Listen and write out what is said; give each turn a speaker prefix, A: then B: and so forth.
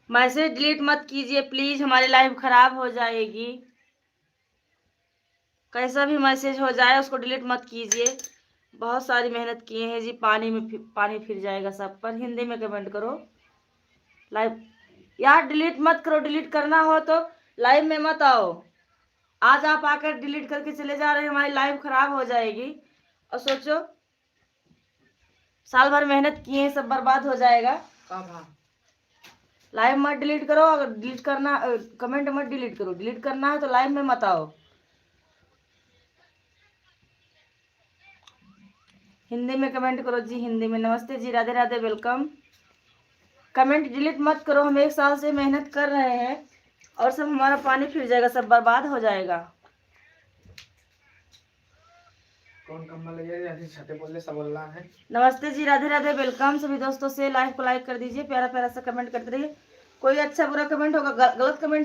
A: Message delete मत कीजिए please, हमारी लाइव खराब हो जाएगी। कैसा भी मैसेज हो जाए उसको डिलीट मत कीजिए। बहुत सारी मेहनत किए हैं जी, पानी फिर जाएगा सब पर। हिंदी में कमेंट करो। लाइव यार डिलीट मत करो, डिलीट करना हो तो लाइव में मत आओ। आज आप आकर डिलीट करके चले जा रहे हैं, हमारी लाइव खराब हो जाएगी। और सोचो साल भर मेहनत किए हैं, सब बर्बाद हो जाएगा। लाइव मत डिलीट करो। अगर डिलीट करना कमेंट मत डिलीट करो, डिलीट करना है तो लाइव में मत आओ। हिंदी में कमेंट करो जी, हिंदी में। नमस्ते जी, Radhe Radhe, welcome. Comment delete मत करो, हम 1 साल से मेहनत कर रहे हैं और सब हमारा पानी फिर जाएगा, सब बर्बाद हो जाएगा। कौन कम्बल छाते बोलने सब बोल रहा है। नमस्ते जी, राधे राधे, वेलकम। सभी दोस्तों से लाइव को लाइक कर दीजिए, प्यारा प्यारा सा कमेंट करते रहिए। कोई अच्छा बुरा कमेंट होगा, गलत कमेंट